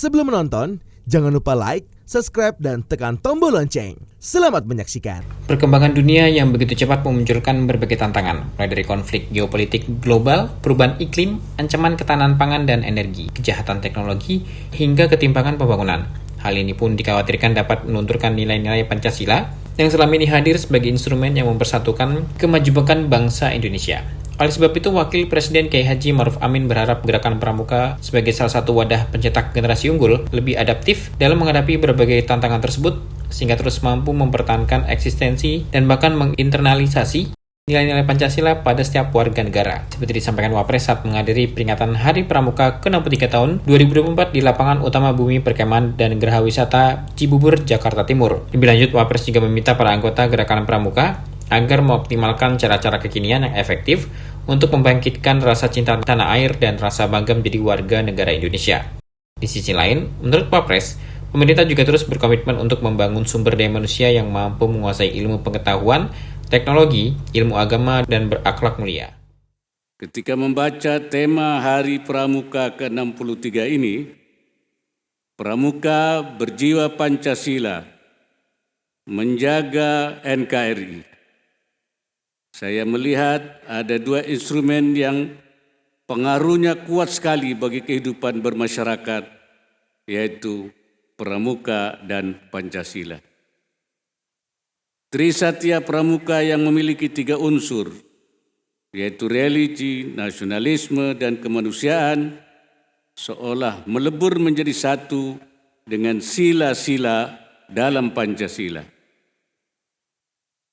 Sebelum menonton, jangan lupa like, subscribe, dan tekan tombol lonceng. Selamat menyaksikan. Perkembangan dunia yang begitu cepat memunculkan berbagai tantangan, mulai dari konflik geopolitik global, perubahan iklim, ancaman ketahanan pangan dan energi, kejahatan teknologi, hingga ketimpangan pembangunan. Hal ini pun dikhawatirkan dapat melunturkan nilai-nilai Pancasila yang selama ini hadir sebagai instrumen yang mempersatukan kemajuban bangsa Indonesia. Oleh sebab itu, Wakil Presiden Kiai Haji Ma'ruf Amin berharap Gerakan Pramuka sebagai salah satu wadah pencetak generasi unggul lebih adaptif dalam menghadapi berbagai tantangan tersebut, sehingga terus mampu mempertahankan eksistensi dan bahkan menginternalisasi nilai-nilai Pancasila pada setiap warga negara. Seperti disampaikan Wapres saat menghadiri peringatan Hari Pramuka ke-63 tahun 2024 di lapangan utama Bumi Perkemahan dan Geraha Wisata Cibubur, Jakarta Timur. Lebih lanjut, Wapres juga meminta para anggota Gerakan Pramuka agar mengoptimalkan cara-cara kekinian yang efektif untuk membangkitkan rasa cinta tanah air dan rasa bangga menjadi warga negara Indonesia. Di sisi lain, menurut Wapres, pemerintah juga terus berkomitmen untuk membangun sumber daya manusia yang mampu menguasai ilmu pengetahuan, teknologi, ilmu agama, dan berakhlak mulia. Ketika membaca tema Hari Pramuka ke-63 ini, Pramuka berjiwa Pancasila, menjaga NKRI. Saya melihat ada dua instrumen yang pengaruhnya kuat sekali bagi kehidupan bermasyarakat, yaitu Pramuka dan Pancasila. Trisatya Pramuka yang memiliki tiga unsur, yaitu religi, nasionalisme, dan kemanusiaan, seolah melebur menjadi satu dengan sila-sila dalam Pancasila.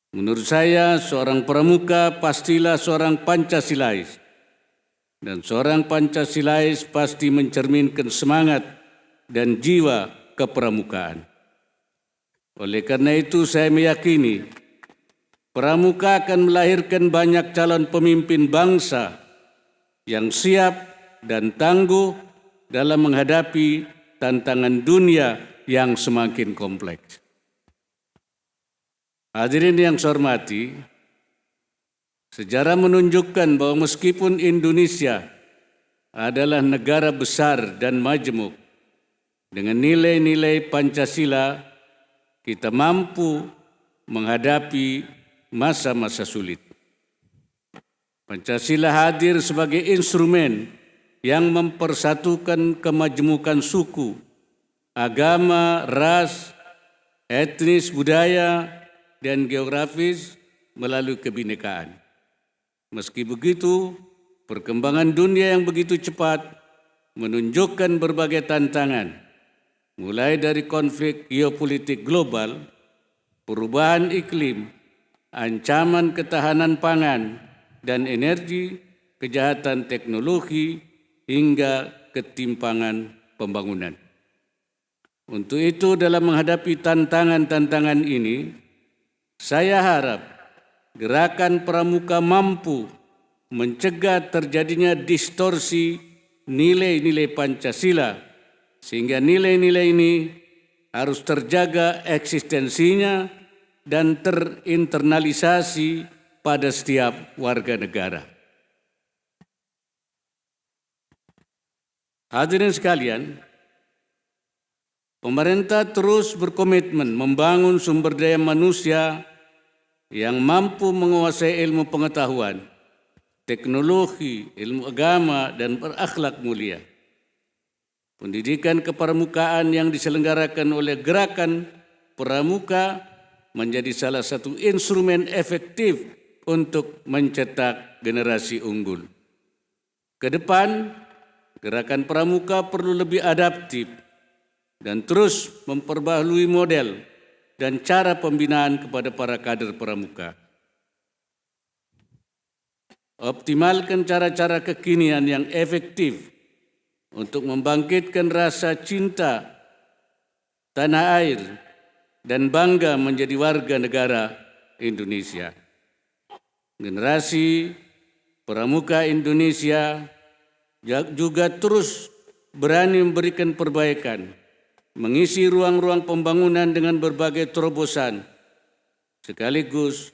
Menurut saya, seorang pramuka pastilah seorang Pancasilais. Dan seorang Pancasilais pasti mencerminkan semangat dan jiwa kepramukaan. Oleh karena itu, saya meyakini Pramuka akan melahirkan banyak calon pemimpin bangsa yang siap dan tangguh dalam menghadapi tantangan dunia yang semakin kompleks. Hadirin yang saya hormati, sejarah menunjukkan bahwa meskipun Indonesia adalah negara besar dan majemuk, dengan nilai-nilai Pancasila, kita mampu menghadapi masa-masa sulit. Pancasila hadir sebagai instrumen yang mempersatukan kemajemukan suku, agama, ras, etnis, budaya, dan geografis melalui kebinekaan. Meski begitu, perkembangan dunia yang begitu cepat menunjukkan berbagai tantangan, mulai dari konflik geopolitik global, perubahan iklim, ancaman ketahanan pangan dan energi, kejahatan teknologi, hingga ketimpangan pembangunan. Untuk itu, dalam menghadapi tantangan-tantangan ini, saya harap Gerakan Pramuka mampu mencegah terjadinya distorsi nilai-nilai Pancasila, sehingga nilai-nilai ini harus terjaga eksistensinya dan terinternalisasi pada setiap warga negara. Hadirin sekalian, pemerintah terus berkomitmen membangun sumber daya manusia yang mampu menguasai ilmu pengetahuan, teknologi, ilmu agama, dan berakhlak mulia. Pendidikan kepramukaan yang diselenggarakan oleh Gerakan Pramuka menjadi salah satu instrumen efektif untuk mencetak generasi unggul. Ke depan, Gerakan Pramuka perlu lebih adaptif dan terus memperbaharui model dan cara pembinaan kepada para kader pramuka. Optimalkan cara-cara kekinian yang efektif untuk membangkitkan rasa cinta tanah air dan bangga menjadi warga negara Indonesia. Generasi pramuka Indonesia juga terus berani memberikan perbaikan, mengisi ruang-ruang pembangunan dengan berbagai terobosan, sekaligus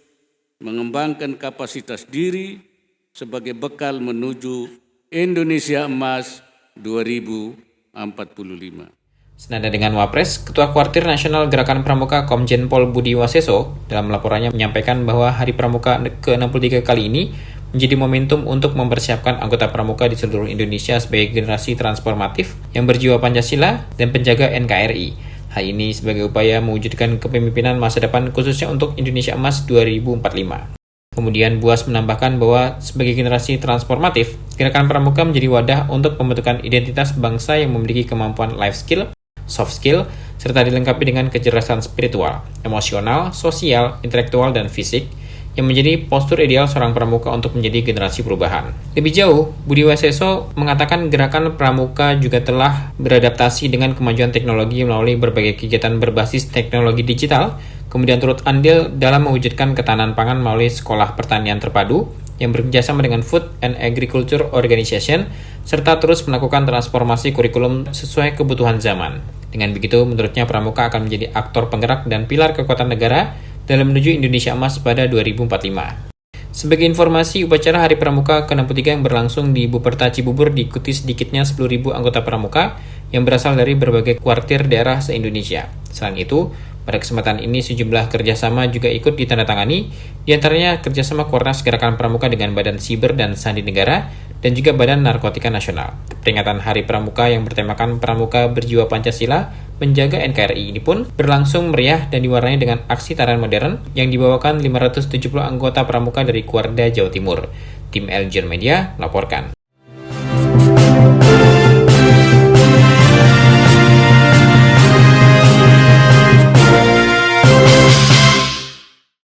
mengembangkan kapasitas diri sebagai bekal menuju Indonesia Emas 2045. Senada dengan Wapres, Ketua Kuartir Nasional Gerakan Pramuka Komjen Pol Budi Waseso dalam laporannya menyampaikan bahwa Hari Pramuka ke-63 kali ini menjadi momentum untuk mempersiapkan anggota pramuka di seluruh Indonesia sebagai generasi transformatif yang berjiwa Pancasila dan penjaga NKRI. Hal ini sebagai upaya mewujudkan kepemimpinan masa depan khususnya untuk Indonesia Emas 2045. Kemudian Buas menambahkan bahwa sebagai generasi transformatif, Gerakan Pramuka menjadi wadah untuk pembentukan identitas bangsa yang memiliki kemampuan life skill, soft skill, serta dilengkapi dengan kecerdasan spiritual, emosional, sosial, intelektual, dan fisik, yang menjadi postur ideal seorang pramuka untuk menjadi generasi perubahan. Lebih jauh, Budi Waseso mengatakan gerakan pramuka juga telah beradaptasi dengan kemajuan teknologi melalui berbagai kegiatan berbasis teknologi digital, kemudian turut andil dalam mewujudkan ketahanan pangan melalui sekolah pertanian terpadu yang bekerjasama dengan Food and Agriculture Organization, serta terus melakukan transformasi kurikulum sesuai kebutuhan zaman. Dengan begitu, menurutnya pramuka akan menjadi aktor penggerak dan pilar kekuatan negara dalam menuju Indonesia Emas pada 2045. Sebagai informasi, upacara Hari Pramuka ke-63 yang berlangsung di Buperta Cibubur diikuti sedikitnya 10.000 anggota pramuka yang berasal dari berbagai kuartir daerah se-Indonesia. Selain itu, pada kesempatan ini sejumlah kerjasama juga ikut ditandatangani, diantaranya kerjasama Kuarnas Gerakan Pramuka dengan Badan Siber dan Sandi Negara, dan juga Badan Narkotika Nasional. Peringatan Hari Pramuka yang bertemakan Pramuka Berjiwa Pancasila Menjaga NKRI ini pun berlangsung meriah dan diwarnai dengan aksi tarian modern yang dibawakan 570 anggota pramuka dari Kuarda, Jawa Timur. Tim Eljon Media melaporkan.